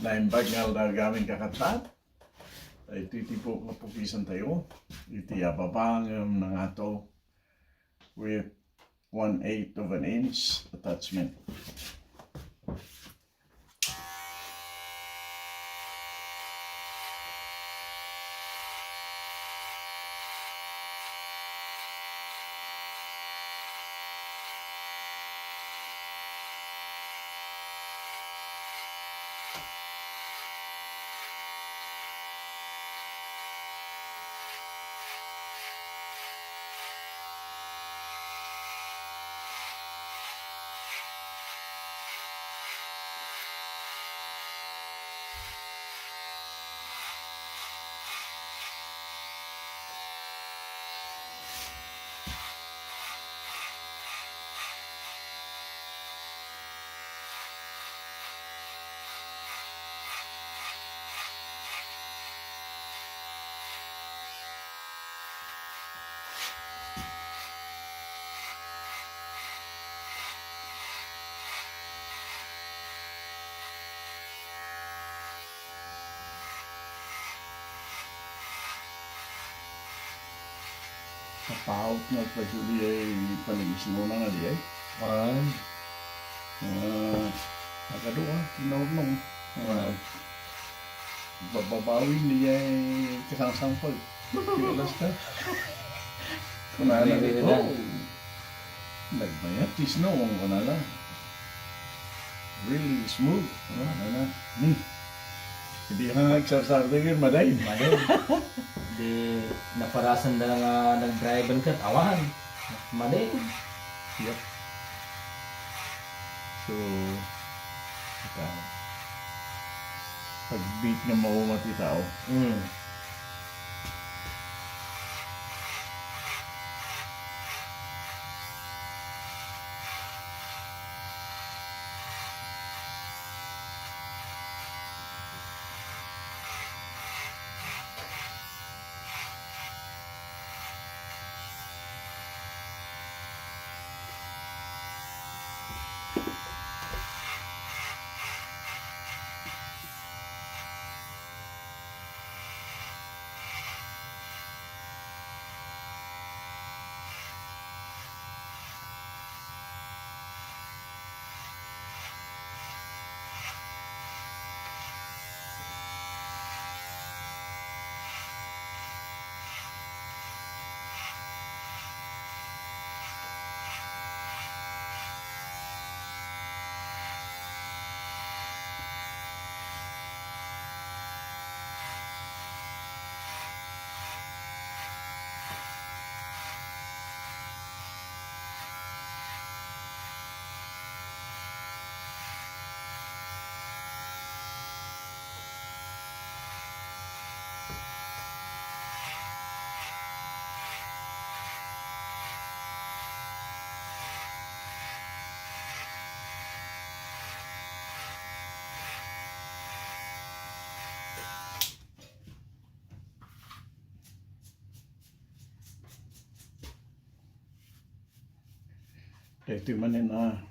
naimbag nga gamin kakatan. Ay titipok na pukisan tayo. Iti ababangam ng ato with 1/8 of an inch attachment. Napaut na pagkuli ay paligis mo na nga di ay. Nakadua, tinawag nung. Bababawin niya ay kasang-sampal. Kilalas ka. Kunala rin. Nagbayat, tisnawang kunala. Really smooth. Hindi ka nagsasardingin, maday. Di naparasan na nga nag-drive ka, awahan. Mali. Yep. So, pag-beat na maumati tao. Ito man na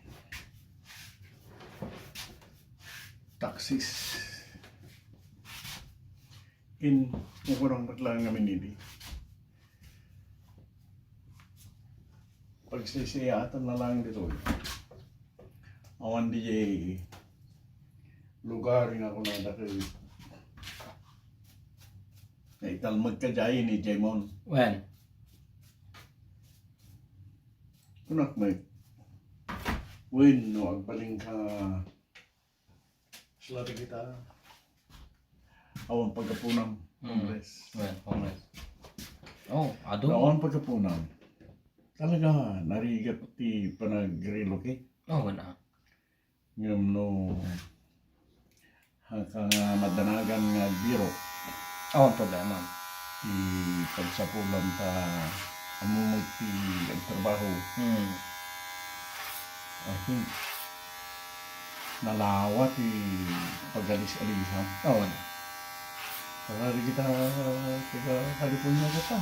taxis in mukurang lang namin hindi. Pagsisiyatan na lang dito. Awan di lugar nga ako na dahil na ital magkajay ni Jaymon. When? Kunak may win no agbaling ka sila kita awan pagkapunam Congress. Congress. Oh, ado. Awan pagkapunam talaga narigat ti panag-relocate. Wala. Ngam no hanggang madanagan nga biro. Problema. Ti pagsapulan ta amumag ti ang trabaho. I think nalawa ti pag-alis-alisan. Wala. Para kita taga California kita.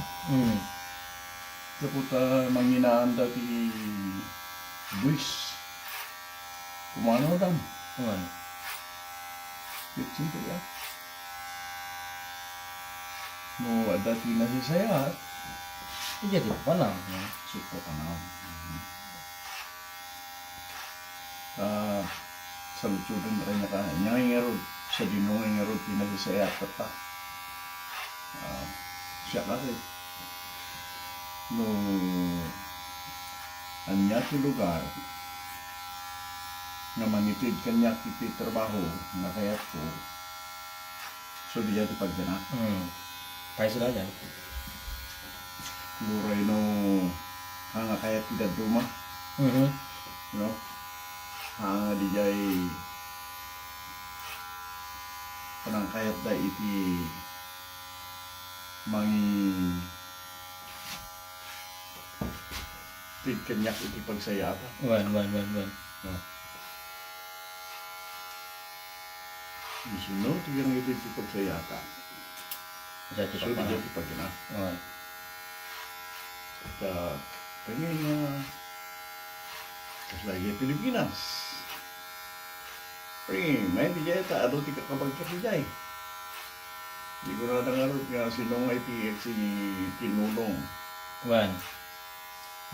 Kaputa manginaan dati buwis. Kumano dan. Wala. Simple ya. No, dati na si saya. Jadi pa lang. Suko ka na. Sa lutsudan rin na ka. Nyangay sa dinungay nga rin pinasisaya at ta. Siya kasi. No, anya ti lugar nga manitid kanya kiti trabaho nga kayat ko. So diya ti pagdana. Kaya sila dyan. Luray no hanga kayat ti daduma. No? Hanga di jay panang kayat da iti mangi tid kanyak iti pagsayata. Wan. Isunod tigang iti pagsayata. Jadi So pa di lang. jay pagdana. Wan. At pengen kaslagi Pilipinas. Pero may di jay ta ado ti kakabagkat di jay. Di ko na nangarot nga sinong ITX si Tinulong. Wan.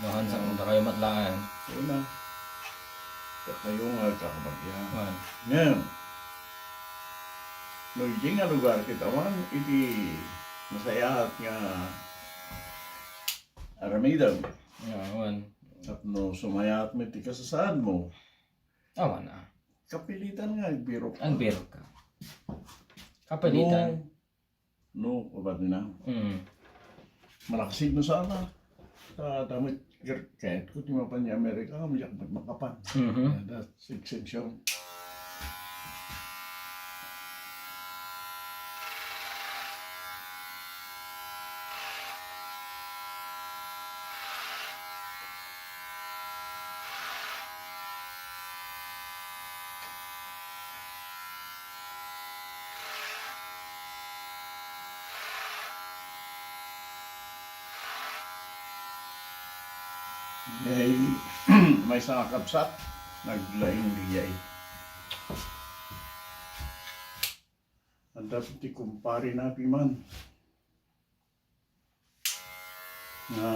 Nohan sa kung kayo matlaan. Una, kayo nga kakabagyan. Wan. Ngayon, no iti nga lugar kitawan, iti masayat nga aramidaw. Wan. At no sumayat mo iti kasasad mo, Awan na. kapilitan nga, biro ka. Ang biro ka. Kapalitan. No, kabad na. Malakasig no sana. Damit, kahit ko ti mapan ni Amerika, mayak magmakapan. That's exemption. Dahil may isang kapsat, naglaing liyay. Ang dapat ikumpari na piman na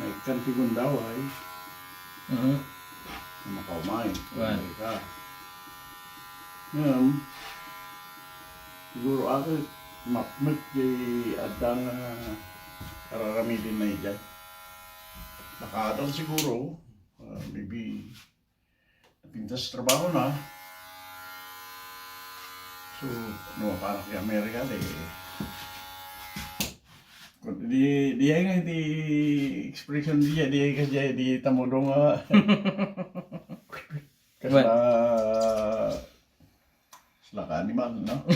ikan tigun daw ay makaumay. Wan. Ngayon, siguro ako mapmet di adang kararamidin na iyan. Nakadang siguro, maybe napintas trabaho na. So, no, parang kay Amerika, di ay nga di expression di kasi di tamodong kasi sila ka animal, no?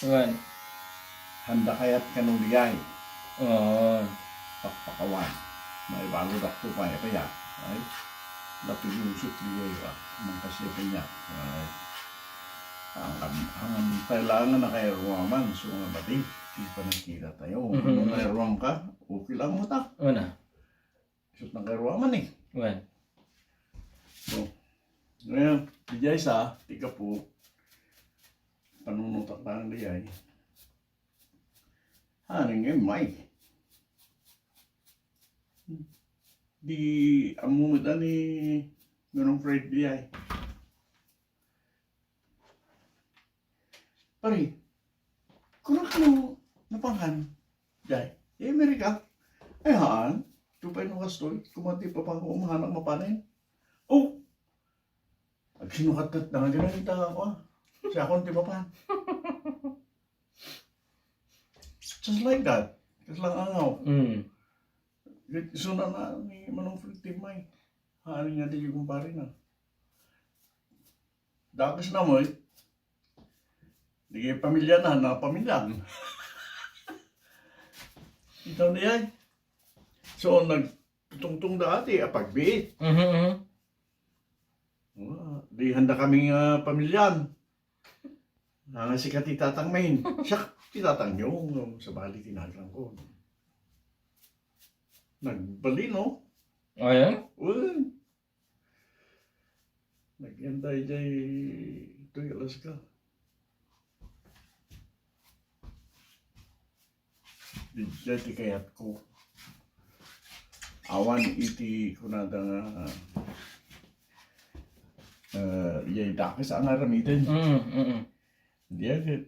Wan. Handa kaya't kanuliyay, Oh. pakpakawan. May bago dakto pa kaya, ay lapilusot liyay wa, mangkasya kanya. Ay, ang kailangan na kay ruwaman, so nga bati, di pa nakita tayo. Kung kay ruwam ka, okay lang mo ta. Una. Isot ng kay ruwaman eh. Wan. So, ngayon, dijay sa, tika po, panunutak na ang dijay. Haring ngayon, may. Di, ang mumita ni Manong Fred dijay. Pare, kung ano napangan, dijay, Amerika, ay haan, tupay no kastoy, kumati pa pa ako mahanak mapanin. Oh! At sinukatat na nga din ako. Siya akong tipapan. Just like that. Kasi lang angaw. Isuna na ni Manong Fred Timay. Haring nga di yung kumpare na. Dakas na mo eh. Di kayo pamilya na pamilyan. Ikaw na yan. So, nagtutungtong dati, pagbiit. Di handa kaming pamilyan. Si katitatang main. Siya, titatang yung sa bali tinalang ko. Nagbali, no? Ayun? Uy! Nag-entay jay ito'y alas ka. Di ti kayat ko. Awan iti kunada nga yay dakis ang aramitin. Di agad.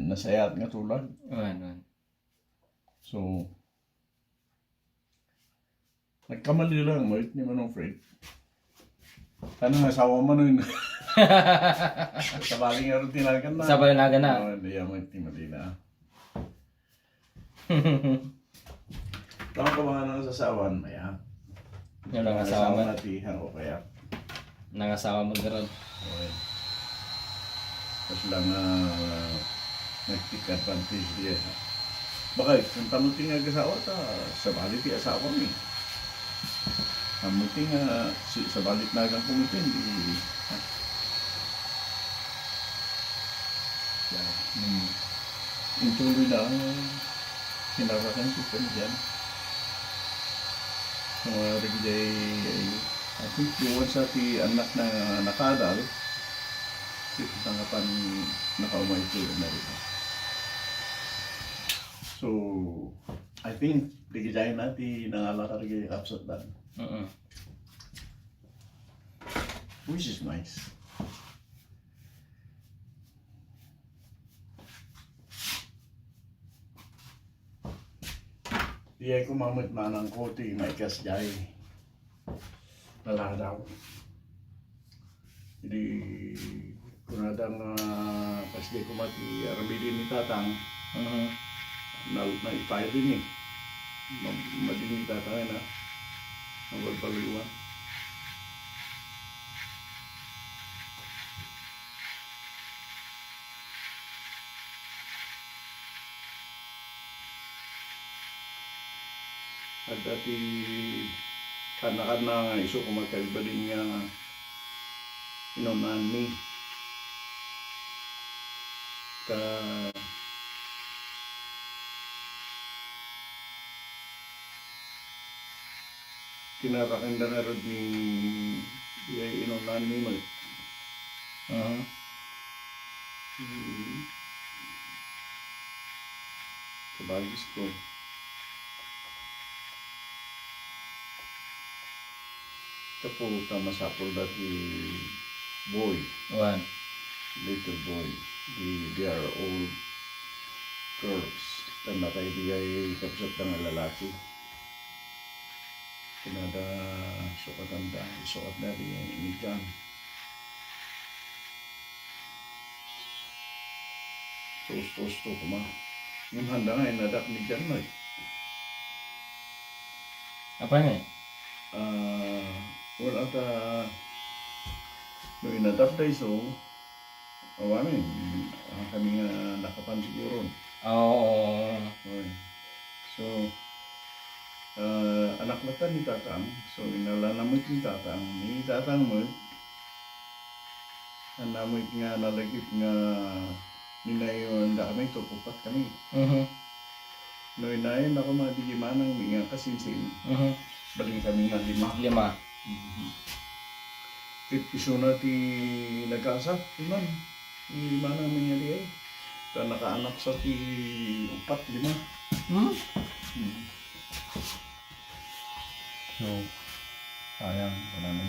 Nasayat nga tulad. Ayun. So, nagkamali lang mo, ni Manong Fred. Ano nga, asawa mo nun? Sabaling nga rin tinagan na. Sabay na gana. Oo, hindi yan magtimali na. Tama ka mga nang sasawan, maya. Yung nangasawa mo. Natihan o kaya. Nangasawa mo garon. Okay. Tapos lang nag-take advantage diya. Bakit? Kung tamuting nga asawa ta, sabali ti asawa mi. Tamuting nga, sabalit na kang kumitin, di... Yung tuloy na ang sinarakan ko pa dyan. Mga rigday, I think yung sa ti anak na nakadal, tanggapan nakaumay tuloy na rin. So, I think, digijayin natin nangalakar kay kapsat dan. Which is nice. Di ay kumamit manang koti, may kasjay. Naladaw. Jadi, kunadang pas di kumati, arabidin ni tatang, na-file din eh. Madini tatay na nagpapaliwan. At dati kana-kana iso kumakaibalin niya inunan mi. Ka kinarakinda na rin ni inunan mi mag kabagis ko. Tapo masapol dati boy, little boy. They are all girls. Tanda kayo di kapsat ng lalaki. Kinada sukatanda, isuot na rin yung inigan. Tos-tos to kuma. Yung handa nga, inadak ni Jan mo eh. Apa nga? Wala ta nung inadap tayo so awamin kami nga nakapan siguro. Okay. So anak lata ni tatang, so inalanamit ni tatang mo anamit nga nalagip nga ninayon da kami tupupat kami. No inayon ako mga digimanang nga kasinsin. Baling kami nga 5. Iso na ti nag-asap, iman. Lima na kami nga di ay. Kaya nakaanak sa ti 4, 5. So, sayang, wala na.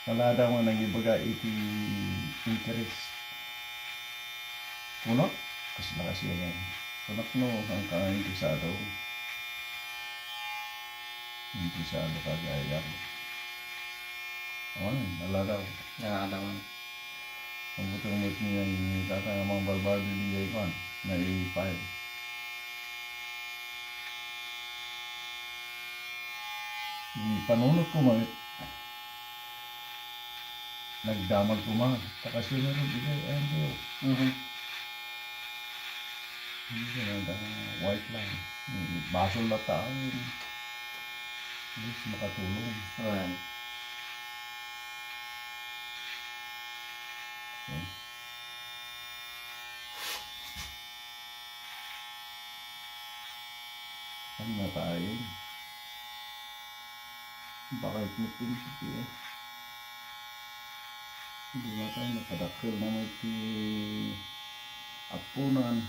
Wala daw nga nang ibaga iti interest. Punot? Kasi nakasiya yan. Punot no, ang ka-interesado. Interesado ka gaya. Wala daw. Nakakatawa. Ang butong-but niya yung tatang mga balbado niya ipan na i-file. Panunod ko man, nagdamag ko man, takasyo na rin bigay, ayun kayo. Hindi na white line, basol na tao yun. Please makatulong. Ano na tayo? Bakit mo pinsipi eh? Hindi ba tayo nakadakil na may apunan?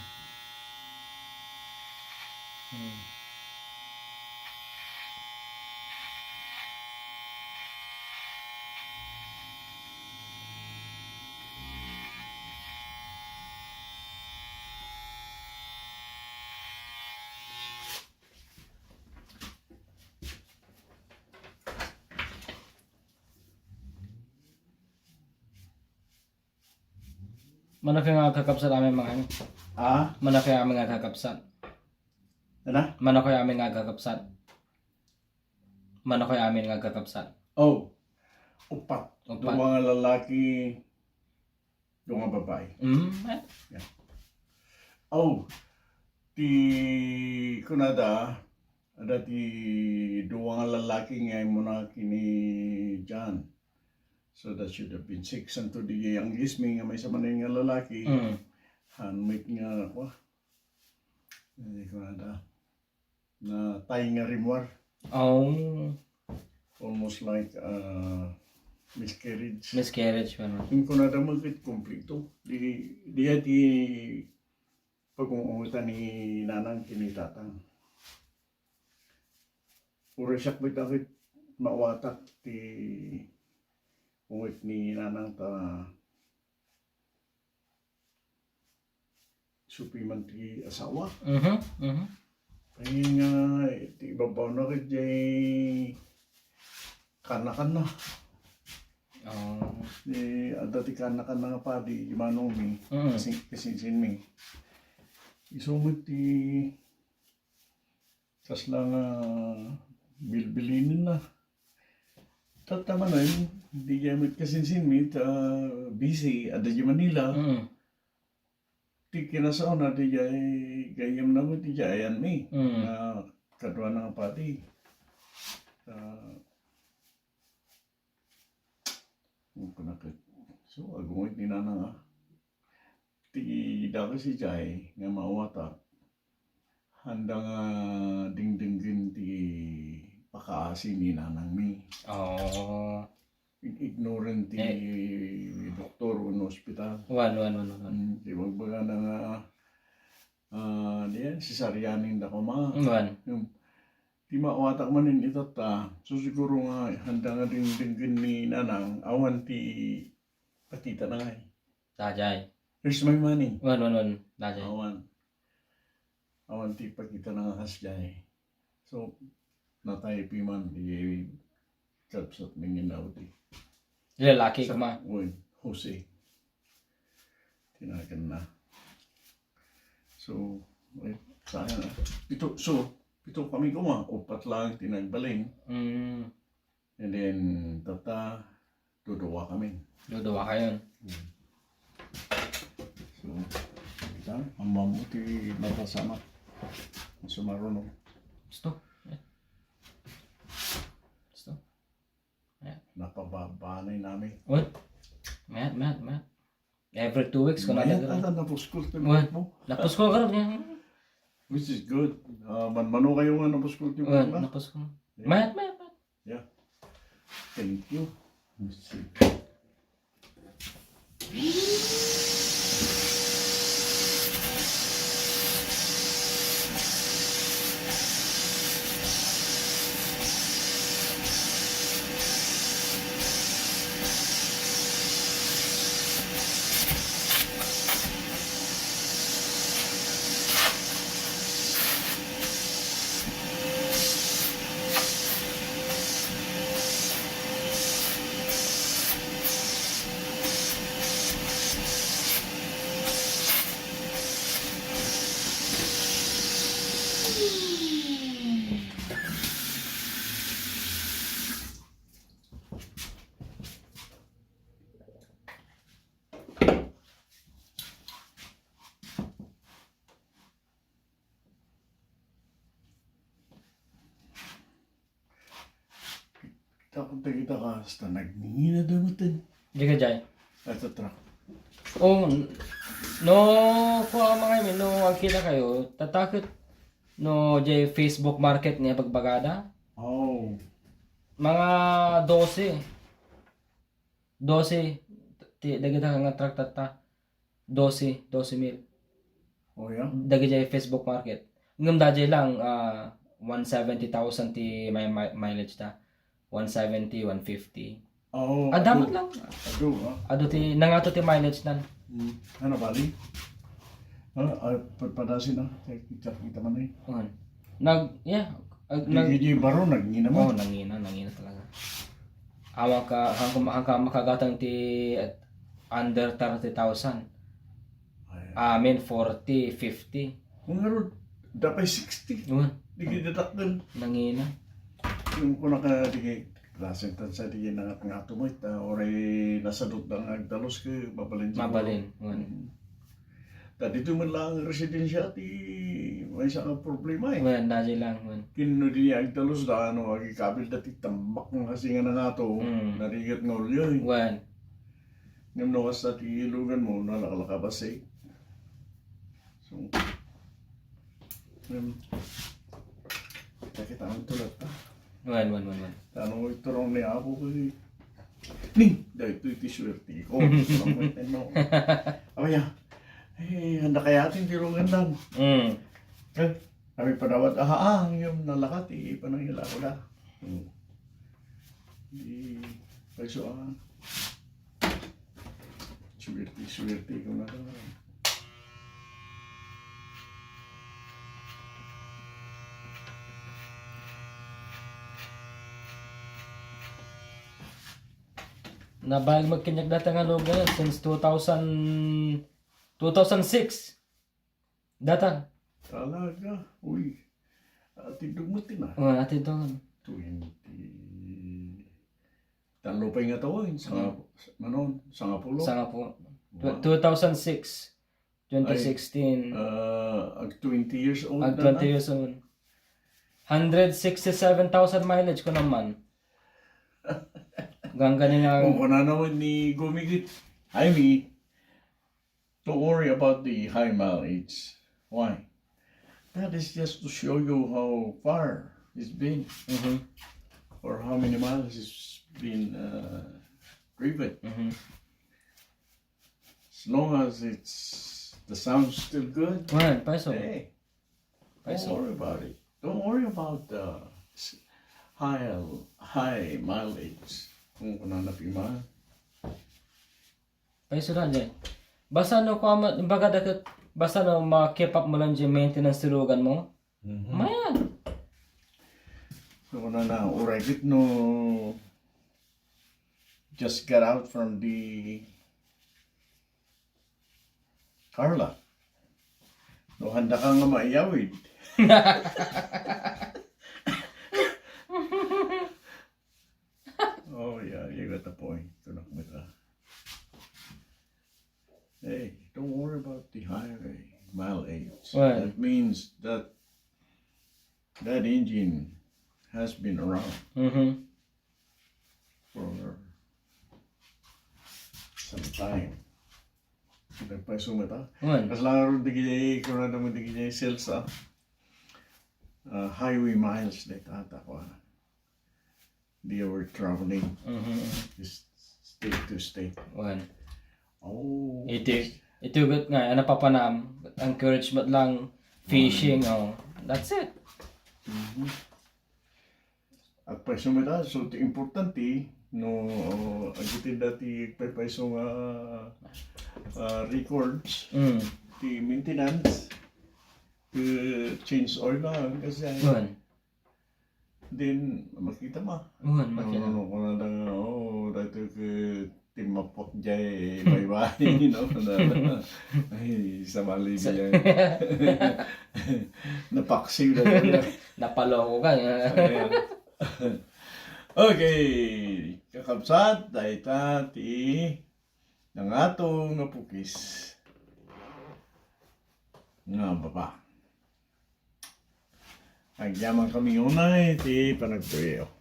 Manaki nga kakapsan amin mga ano. Ah? Manaki amin nga kakapsan. Ano? Manaki amin nga kakapsan. Manaki amin nga kakapsan. Oh, upat. Upat. Yung mga lalaki, yung mga babae. Oh, kunada, ada dua nga lalaki nga muna kini John. So that should have been 6. And to the youngest me nga may sama na nga lalaki, handmade nga ako. Hindi kunada. Na tayo nga rimwar. Oh. Almost like miscarriage. Miscarriage ano. Yung kunada magkit kumplito. Di pag-uungutan ni nanang kinitatang. Puro siya kit mawatak ti ungit ni nanang ta supiman ti asawa. Ay nga, ti ibabaw na rin jay kanakan na. Oh. Ada ti kanakan na nga pa di manong mi. Kasinsin mi. Isumit ti tas lang bilbilinin na. Tatama na yun. Hindi gamit kasinsin mi. Busy. Ada di Manila. Ti kinasaon na di jay gayam na mo ti jayan mi. Na kadwa na nga pati. So agungit ni nanang ti dako si jay nga mawata. Handang dingdinggin ti pakaasi ni nanang mi. Oh. Ignorant ti doktor o hospital. Wan. Di magbaga na nga diyan, sisaryanin na ko ma. Wan. Di mawatak manin ito ta. So siguro nga handa nga dingdinggin ni nanang awan ti patita na nga. Tajay. Here's my money. Wan. Tajay. Awan ti pakita na nga kasjay. So natay piman di kapsat mingin daw ti. Lalaki ko ma. Uy, Jose. Tinagan na. So, sayang na. Pito kami kuma. Upat lang tinagbaling. And then, duduwa kami. Duduwa kayo. So, kita, ang mamuti napasama. Sumarunong. Gusto. Napababanay namin. What? Mat. Every 2 weeks ko na Mayat nagano. ata napuskul What? mo. Napos ko karon niya. Which is good. Mano kayo nga napuskul mo. What? Napos ko. Mat. Yeah. Thank you. Let's see. Kita ka hasta nagningi na damutin. Di ka jay. Ito truck. Oh, no, mga no, ang kita kayo, tatakot no jay Facebook market niya pagbagada. Oh. Mga 12. 12. Dagita nga traktata. 12 mil. Oh, yeah? Dagi jay Facebook market. Ngam da jay lang 170,000 ti mileage ta. 170, 150. Oh, Damat lang. Ado, ha? Ado ti nangato ti mileage nan. Ano, bali? Padasin na. Kita man eh. Hindi baro, nagingin naman. Nangina talaga. Awa ka hanggang makagatang ti under 30,000. Amin 40, 50. Kung nga dapat 60. Di kinatakdan. Nangina. Yung ko naka klaseng tansa di nga tumoy ta oray nasadot na agdalos ke babalin siguro. Mabalin. Tadi itu man lang residensya ti may isa ka problema eh. Dali lang. Kino di agdalos da ano agi kabil dati tambak ng kasi nga na to narigat nga ulyo eh. Nimno ka sa ti ilugan mo nalakalaka ba say. So kita ang tulad ta. Tanong ito rong ni Apo ko eh. Ning! Dahil ito swerte ko. Abaya, handa kaya atin tiro gandan. Kami padawat ahaang yung nalakat panang hila ko na. Di pagsuan. Swerte ko na ito. Nabalik magkinyak data nga lugar since 2006. Data. Talaga. Uy. Atidog mo tina. Ati doon. 20. Talo pa nga to. Sangapulo. 2006. 2016. Ag 20 years old Ag 20 years old. 167,000 mileage ko naman. Ganyan nga. Kung na naman ni Gumigit, I mean, don't worry about the high mileage. Why? That is just to show you how far it's been, or how many miles it's been driven. As long as the sound's still good, hey, don't worry about it. Don't worry about the high mileage. Kung kunanapin man. Paiso na dyan. Basta no, basta no, ma-keep up mo lang dyan maintenance tulugan mo. Mayan. So na, uray no, just got out from the Carla. No, handa ka nga maiyawid. Oh yeah, you got the point. Hey, don't worry about the high mileage. Right. That means that engine has been around for some time. Nagpaisumata. As lang rin digay ko na naman digay sales highway miles na itata ko. They were traveling state to state. Oh. Ito nga, ano pa panam, encouragement lang, fishing, that's it. At paisumita, so importante, no, agitin dati paiso nga records, the maintenance, change oil lang, kasi then, makita ma. Makita. Dito timapot jay, bye-bye, ay, sa mali yan. Napaksiw na yan. Napaloko ka. Okay, kakabsat, dahil tati, ng atong napukis. Nga baba. Agyaman kami unay, ti panagpuyo.